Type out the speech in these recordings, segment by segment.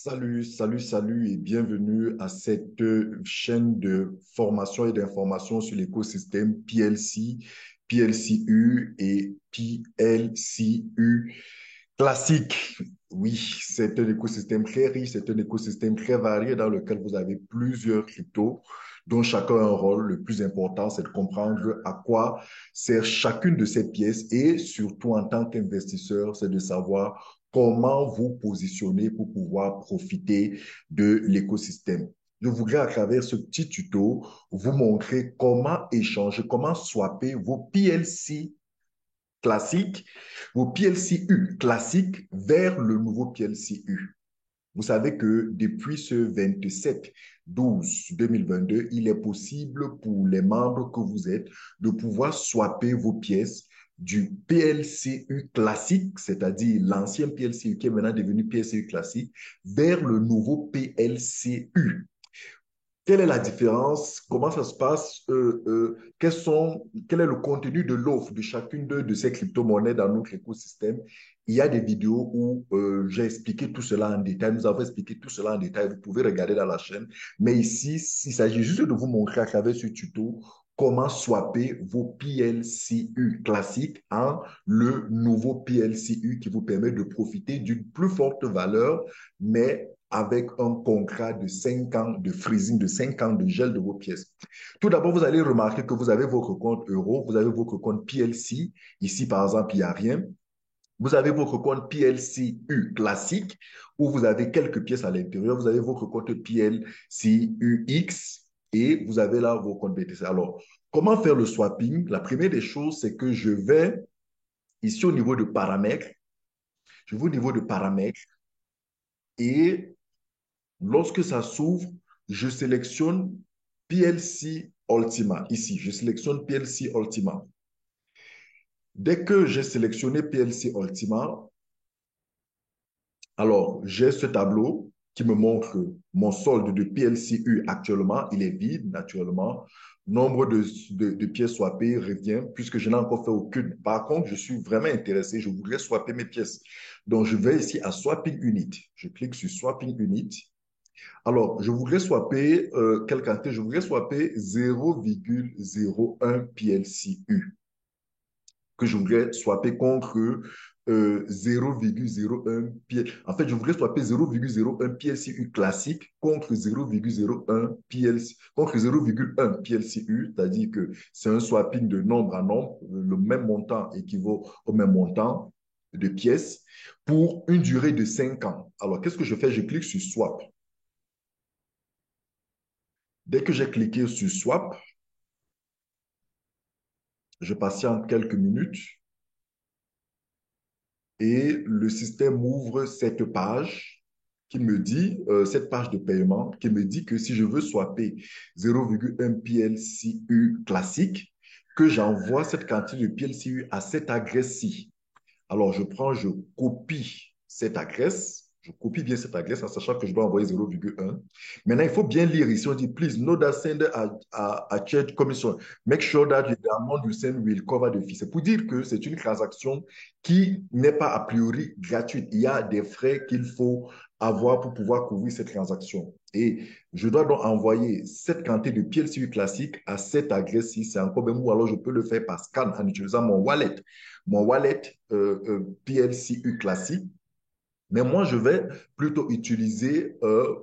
Salut et bienvenue à cette chaîne de formation et d'information sur l'écosystème PLC, PLCU et PLCU classique. Oui, c'est un écosystème très riche, c'est un écosystème très varié dans lequel vous avez plusieurs cryptos dont chacun a un rôle. Le plus important, c'est de comprendre à quoi sert chacune de ces pièces et surtout en tant qu'investisseur, c'est de savoir comment vous positionner pour pouvoir profiter de l'écosystème. Je voudrais à travers ce petit tuto vous montrer comment échanger, comment swapper vos PLC classiques, vos PLCU classiques vers le nouveau PLCU. Vous savez que depuis ce 27/12/2022, il est possible pour les membres que vous êtes de pouvoir swapper vos pièces du PLCU classique, c'est-à-dire l'ancien PLCU qui est maintenant devenu PLCU classique, vers le nouveau PLCU. Quelle est la différence? Comment ça se passe? Quel est le contenu de l'offre de chacune de ces crypto-monnaies dans notre écosystème? Il y a des vidéos où j'ai expliqué tout cela en détail. Nous avons expliqué tout cela en détail. Vous pouvez regarder dans la chaîne. Mais ici, il s'agit juste de vous montrer à travers ce tuto comment swapper vos PLCU classiques en le nouveau PLCU qui vous permet de profiter d'une plus forte valeur, mais avec un contrat de 5 ans de freezing, de 5 ans de gel de vos pièces. Tout d'abord, vous allez remarquer que vous avez votre compte euro, vous avez votre compte PLC. Ici, par exemple, il n'y a rien. Vous avez votre compte PLCU classique où vous avez quelques pièces à l'intérieur. Vous avez votre compte PLCUX et vous avez là vos comptes BTC. Alors, comment faire le swapping? La première des choses, c'est que je vais ici au niveau de paramètres. Je vais au niveau de paramètres et lorsque ça s'ouvre, je sélectionne PLC Ultima. Ici, je sélectionne PLC Ultima. Dès que j'ai sélectionné PLC Ultima, alors j'ai ce tableau qui me montre mon solde de PLCU actuellement. Il est vide, naturellement. Nombre de pièces swappées revient puisque je n'ai encore fait aucune. Par contre, je suis vraiment intéressé. Je voudrais swapper mes pièces. Donc, je vais ici à Swapping Unit. Je clique sur Swapping Unit. Alors, je voudrais swapper quelle quantité? Je voudrais swapper 0,01 PLCU que je voudrais swapper contre 0,01 PLCU. En fait, je voudrais swapper 0,01 PLCU classique contre 0,01 PLC, contre 0,1 PLCU, c'est-à-dire que c'est un swapping de nombre à nombre. Le même montant équivaut au même montant de pièces pour une durée de 5 ans. Alors, qu'est-ce que je fais? Je clique sur Swap. Dès que j'ai cliqué sur Swap, je patiente quelques minutes et le système ouvre cette page qui me dit, cette page de paiement, qui me dit que si je veux swapper 0,1 PLCU classique, que j'envoie cette quantité de PLCU à cette adresse-ci. Alors, je copie cette adresse. Je copie bien cette adresse en sachant que je dois envoyer 0,1. Maintenant, il faut bien lire ici. On dit, please note that sender a charge commission. Make sure that the amount you send will cover the fee. C'est pour dire que c'est une transaction qui n'est pas a priori gratuite. Il y a des frais qu'il faut avoir pour pouvoir couvrir cette transaction. Et je dois donc envoyer cette quantité de PLCU classique à cette adresse-ci. C'est encore même ou alors je peux le faire par scan en utilisant mon wallet PLCU classique. Mais moi, je vais plutôt utiliser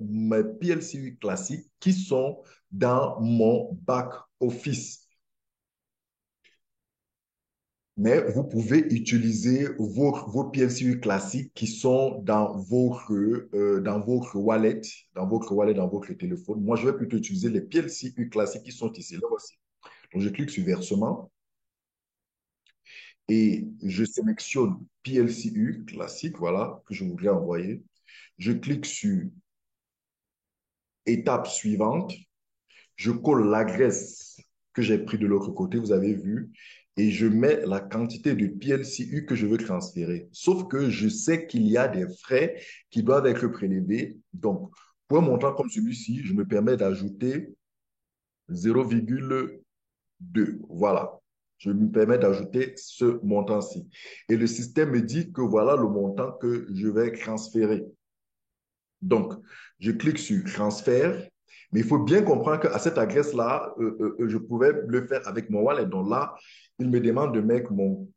mes PLCU classiques qui sont dans mon back office. Mais vous pouvez utiliser vos PLCU classiques qui sont dans votre wallet, dans votre téléphone. Moi, je vais plutôt utiliser les PLCU classiques qui sont ici, là aussi. Donc, je clique sur versement et je sélectionne PLCU classique, voilà, que je voudrais envoyer. Je clique sur étape suivante. Je colle l'adresse que j'ai pris de l'autre côté, vous avez vu, et je mets la quantité de PLCU que je veux transférer. Sauf que je sais qu'il y a des frais qui doivent être prélevés. Donc, pour un montant comme celui-ci, je me permets d'ajouter 0,2. Voilà. Je me permets d'ajouter ce montant-ci. Et le système me dit que voilà le montant que je vais transférer. Donc, je clique sur transfert, mais il faut bien comprendre qu'à cette adresse-là, je pouvais le faire avec mon wallet. Donc là, il me demande de mettre mon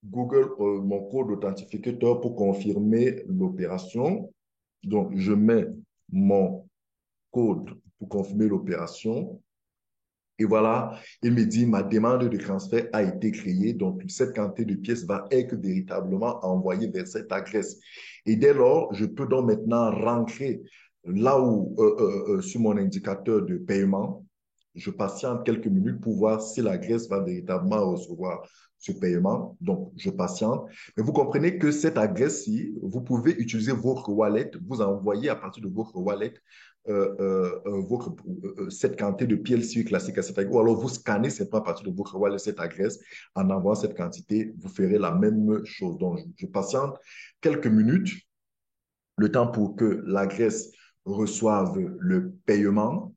Google, mon code authentificateur pour confirmer l'opération. Donc, je mets mon code pour confirmer l'opération. Et voilà, il me dit, ma demande de transfert a été créée. Donc, cette quantité de pièces va être véritablement envoyée vers cette adresse. Et dès lors, je peux donc maintenant rentrer là où, sur mon indicateur de paiement, je patiente quelques minutes pour voir si l'adresse va véritablement recevoir ce paiement. Donc, je patiente. Mais vous comprenez que cette adresse-ci, vous pouvez utiliser votre wallet, vous envoyer à partir de votre wallet votre, cette quantité de PLC classique à cette adresse, ou alors vous scannez simplement à partir de votre wallet cette adresse en envoyant cette quantité, vous ferez la même chose. Donc, je patiente quelques minutes, le temps pour que l'adresse reçoive le paiement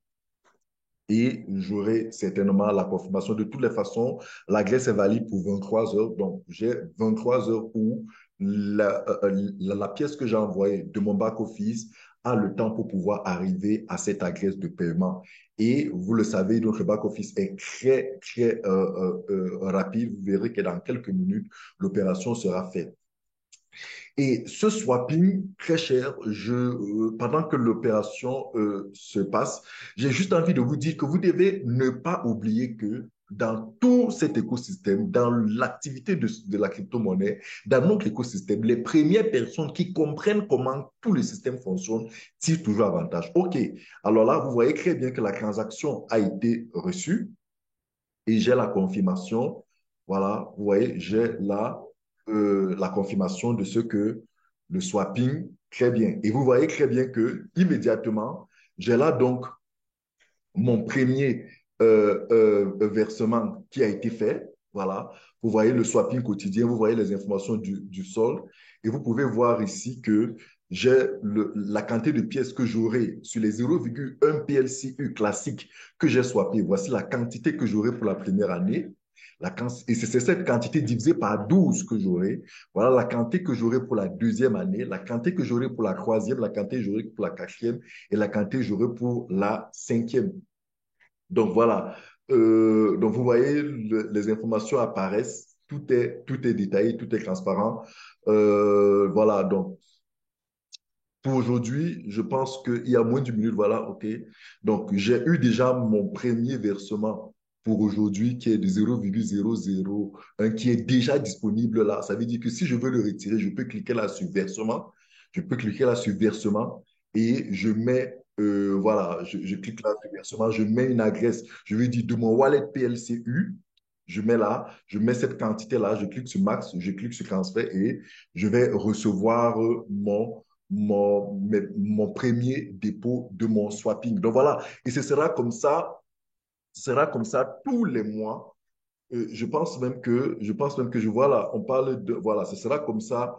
et j'aurai certainement la confirmation. De toutes les façons, l'adresse est valide pour 23 heures. Donc, j'ai 23 heures où la pièce que j'ai envoyée de mon back-office a le temps pour pouvoir arriver à cette adresse de paiement. Et vous le savez, donc le back-office est très, très rapide. Vous verrez que dans quelques minutes, l'opération sera faite. Et ce swapping, très cher, pendant que l'opération se passe, j'ai juste envie de vous dire que vous devez ne pas oublier que dans tout cet écosystème, dans l'activité de la crypto-monnaie, dans notre écosystème, les premières personnes qui comprennent comment tout le système fonctionne tirent toujours avantage. OK, alors là, vous voyez très bien que la transaction a été reçue et j'ai la confirmation. Voilà, vous voyez, j'ai là la confirmation de ce que le swapping, très bien. Et vous voyez très bien que immédiatement, j'ai là donc mon premier versement qui a été fait. Voilà, vous voyez le swapping quotidien, vous voyez les informations du solde et vous pouvez voir ici que j'ai la quantité de pièces que j'aurai sur les 0,1 PLCU classique que j'ai swappé. Voici la quantité que j'aurai pour la première année. Et c'est cette quantité divisée par 12 que j'aurai. Voilà la quantité que j'aurai pour la deuxième année, la quantité que j'aurai pour la troisième, la quantité que j'aurai pour la quatrième et la quantité que j'aurai pour la cinquième. Donc voilà. Donc vous voyez, les informations apparaissent, tout est détaillé, tout est transparent. Voilà, donc pour aujourd'hui, je pense qu'il y a moins d'une minute, voilà, OK. Donc j'ai eu déjà mon premier versement pour aujourd'hui qui est de 0,001 qui est déjà disponible là. Ça veut dire que si je veux le retirer, je peux cliquer là sur versement. Je peux cliquer là sur versement et je mets, voilà, je clique là sur versement, je mets une adresse, je veux dire de mon wallet PLCU, je mets là, je mets cette quantité-là, je clique sur max, je clique sur transfert et je vais recevoir mon premier dépôt de mon swapping. Donc voilà, et ce sera comme ça tous les mois. Je pense même que je vois là, on parle de, voilà, ce sera comme ça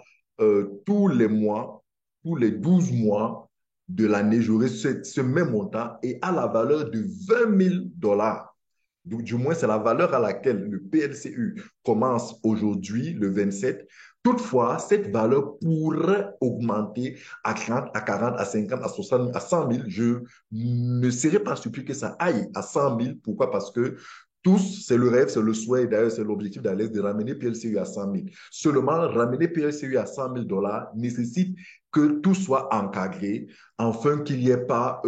tous les mois, tous les 12 mois de l'année, j'aurai ce même montant et à la valeur de 20 000 $. Donc, du moins, c'est la valeur à laquelle le PLCU commence aujourd'hui, le 27. Toutefois, cette valeur pourrait augmenter à 30, à 40, à 50, à 60, à 100 000. Je ne serais pas surpris que ça aille à 100 000. Pourquoi? Parce que tous, c'est le rêve, c'est le souhait, d'ailleurs, c'est l'objectif d'Alex de ramener PLCU à 100 000. Seulement, ramener PLCU à 100 000 $ nécessite que tout soit encadré, afin qu'il n'y ait pas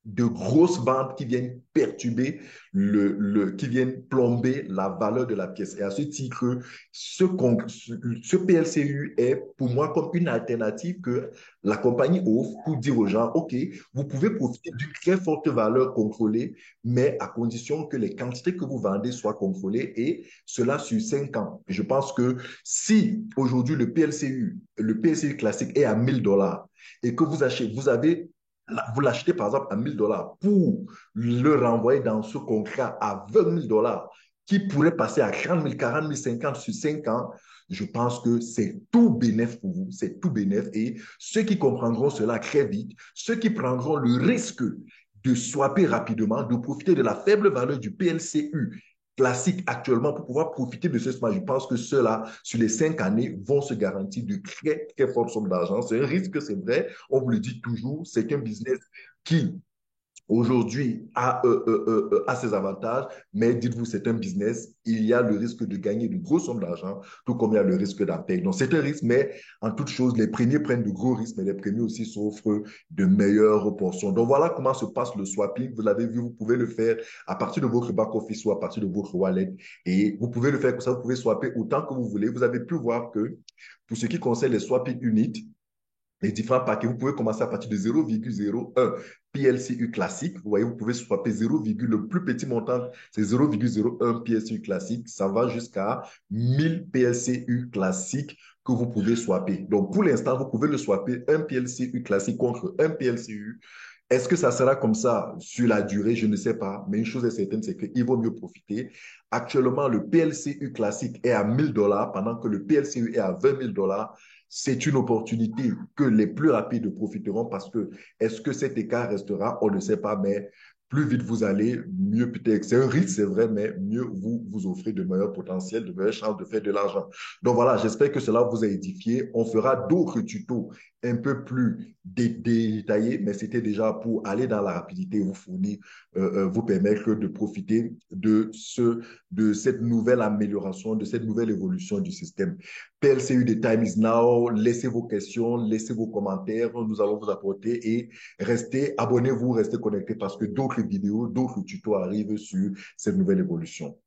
de grosses ventes qui viennent perturber, qui viennent plomber la valeur de la pièce. Et à ce titre, ce PLCU est pour moi comme une alternative que la compagnie offre pour dire aux gens, OK, vous pouvez profiter d'une très forte valeur contrôlée, mais à condition que les quantités que vous vendez soient contrôlées et cela sur 5 ans. Et je pense que si aujourd'hui le PLCU classique est à 1 000 $ et que vous avez vous l'achetez par exemple à 1 000 $ pour le renvoyer dans ce contrat à 20 000 $ qui pourrait passer à 30 000, 40 000, 50 sur 5 ans, je pense que c'est tout bénéf pour vous, c'est tout bénéf. Et ceux qui comprendront cela très vite, ceux qui prendront le risque de swapper rapidement, de profiter de la faible valeur du PLCU classique actuellement pour pouvoir profiter de ce smart. Je pense que ceux-là, sur les 5 années, vont se garantir de très, très fortes sommes d'argent. C'est un risque, c'est vrai. On vous le dit toujours, c'est un business qui aujourd'hui a ses avantages, mais dites-vous, c'est un business. Il y a le risque de gagner de grosses sommes d'argent, tout comme il y a le risque d'en perdre. Donc, c'est un risque, mais en toute chose, les premiers prennent de gros risques, mais les premiers aussi s'offrent de meilleures portions. Donc, voilà comment se passe le swapping. Vous l'avez vu, vous pouvez le faire à partir de votre back-office ou à partir de votre wallet. Et vous pouvez le faire comme ça, vous pouvez swapper autant que vous voulez. Vous avez pu voir que pour ce qui concerne les swapping units, les différents paquets, vous pouvez commencer à partir de 0,01 PLCU classique. Vous voyez, vous pouvez swapper 0, le plus petit montant, c'est 0,01 PLCU classique. Ça va jusqu'à 1000 PLCU classiques que vous pouvez swapper. Donc, pour l'instant, vous pouvez le swapper un PLCU classique contre un PLCU. Est-ce que ça sera comme ça sur la durée? Je ne sais pas. Mais une chose est certaine, c'est qu'il vaut mieux profiter. Actuellement, le PLCU classique est à 1000 $ pendant que le PLCU est à 20 000 $. C'est une opportunité que les plus rapides profiteront parce que est-ce que cet écart restera? On ne sait pas, mais plus vite vous allez, mieux peut-être. C'est un risque, c'est vrai, mais mieux vous vous offrez de meilleurs potentiels, de meilleures chances de faire de l'argent. Donc voilà, j'espère que cela vous a édifié. On fera d'autres tutos un peu plus détaillés, mais c'était déjà pour aller dans la rapidité et vous fournir, vous permettre de profiter de cette nouvelle amélioration, de cette nouvelle évolution du système. PLCU, the time is now. Laissez vos questions, laissez vos commentaires. Nous allons vous apporter et restez, abonnez-vous, restez connectés parce que d'autres vidéos, d'autres tutos arrivent sur cette nouvelle évolution.